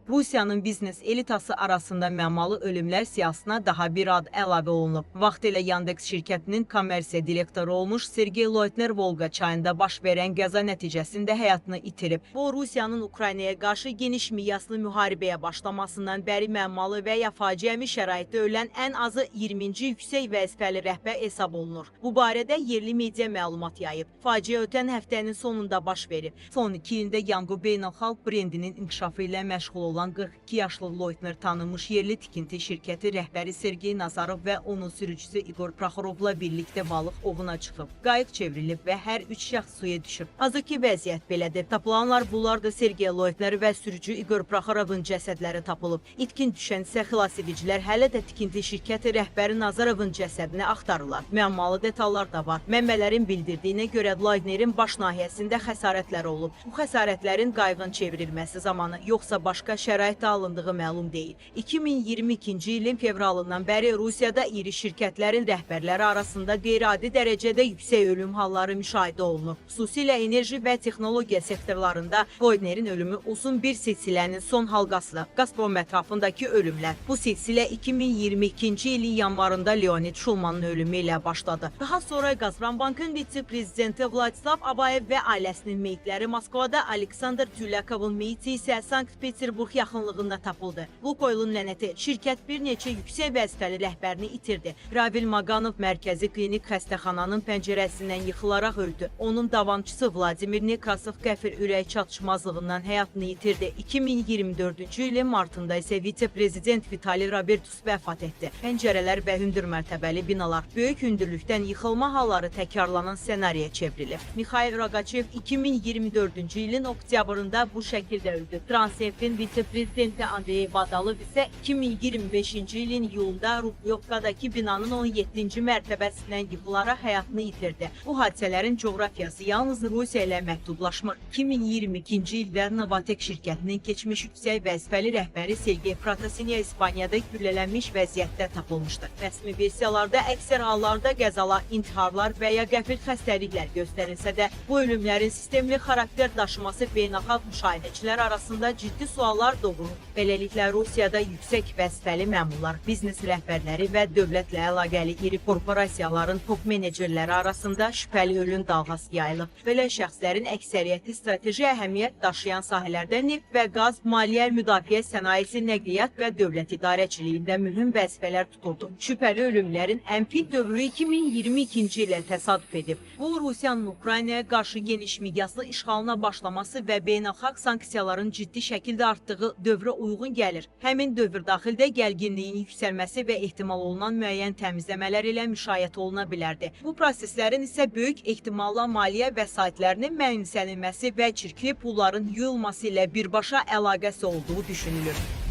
Rusiyanın biznes elitası arasında məmalı ölümlər siyahısına daha bir ad əlavə olunub. Vaxtilə Yandex şirkətinin kommersiya direktoru olmuş Sergey Loytner Volqa çayında baş verən qəza nəticəsində həyatını itirib. Bu, Rusiyanın Ukraynaya qarşı geniş miqyaslı müharibəyə başlamasından bəri məmalı və ya faciəvi şəraitdə ölən ən azı 20-ci yüksək vəzifəli rəhbər hesab olunur. Bu barədə yerli media məlumat yayıb. Faciə ötən həftənin sonunda baş verib. Son 2 ildə Yango beynəlxalq brendinin inkişafı ilə məşğul olan 42 yaşlı Loytner tanınmış yerli tikinti şirkəti rəhbəri Sergey Nazarov və onun sürücüsü Igor Prakhorovla birlikdə balıq ovuna çıxıb. Qayıq çevrilib və hər 3 şəxs suya düşüb. Hazırki vəziyyət belədir. Tapılanlar bunlar da Sergey Loytner və sürücü Igor Prakhorovun cəsədləri tapılıb. İtkin düşən isə xilas edicilər hələ də tikinti şirkəti rəhbəri Nazarovun cəsədini axtarırlar. Müəmmalı detallar da var. Mənbələrin bildirdiyinə görə Loytnerin baş nahiyəsində xəsarətlər olub. Bu xəsarətlərin qayığın çevrilməsi zamanı yoxsa başqa şəraitdə alındığı məlum deyil. 2022-ci ilin fevralından bəri Rusiyada iri şirkətlərin rəhbərləri arasında qeyri-adi dərəcədə yüksək ölüm halları müşahidə olunur. Xüsusilə enerji və texnologiya sektorlarında Loytnerin ölümü uzun bir silsilənin son halqasıdır. Gazprom ətrafındakı ölümlər. Bu silsilə 2022-ci ilin yanvarında Leonid Şulmanın ölümü ilə başladı. Daha sonra Gazprombankın vitse-prezidenti Vladislav Abayev və ailəsinin meyitləri Moskvada, Aleksandr Tyulyakovun meyti isə Sankt-Peterburg yaxınlığında tapıldı. Lukoylun lənəti şirkət bir neçə yüksək vəzifəli rəhbərini itirdi. Ravil Maganov mərkəzi klinik xəstəxananın pəncərəsindən yıxılaraq öldü. Onun davamçısı Vladimir Nekrasov qəfil ürək çatışmazlığından həyatını itirdi. 2024-cü ilin martında isə vitse-prezident Vitali Robertus vəfat etdi. Pəncərələr və hündür mərtəbəli binalar böyük hündürlükdən yıxılma halları təkrarlanan ssenariyə çevrilib. Mikhail Rogachev 2024-cü ilin oktyabrında bu şəkildə öldü. Transneftin vitse-prezidenti Andrey Badalov isə 2025-ci ilin iyulunda Rublyovkadakı binanın 17-ci mərtəbəsindən yıxılaraq həyatını itirdi. Bu hadisələrin coğrafiyası yalnız Rusiya ilə məhdudlaşmır. 2022-ci ildə Novatek şirkətinin keçmiş yüksək vəzifəli rəhbəri Sergey Protasinya İspaniyada güllələnmiş vəziyyətdə tapılmışdır. Rəsmi versiyalarda əksər hallarda qəzalar, intiharlar və ya qəfil xəstəliklər göstərilsə də, bu ölümlərin sistemli xarakter daşıması beynəlxalq müşahidəçilər arasında ciddi suallar doğurur. Beləliklə, Rusiyada yüksək vəzifəli məmurlar, biznes rəhbərləri və dövlətlə əlaqəli iri korporasiyaların top menecerləri arasında şübhəli ölüm dalğası yayılıb. Belə şəxslərin əksəriyyəti strateji əhəmiyyət daşıyan sahələrdə neft və qaz, maliyyə, müdafiə sənayesi, nəqliyyat və dövlət idarəçiliyində mühüm vəzifələr tuturdu. Şübhəli ölümlərin ən pik dövrü 2022-ci ilə təsadüf edib. Bu, Rusiyanın Ukraynaya qarşı geniş miqyaslı işğalına başlaması və beynəlxalq sanksiyaların ciddi şəkildə artdığı dövrə uyğun gəlir. Həmin dövr daxildə gərginliyin yüksəlməsi və ehtimal olunan müəyyən təmizləmələr ilə müşayiət oluna bilərdi. Bu proseslərin isə böyük ehtimalla maliyyə vəsaitlərinin mənimsənilməsi və çirkli pulların yuyulması ilə birbaşa əlaqəsi olduğu düşünülür.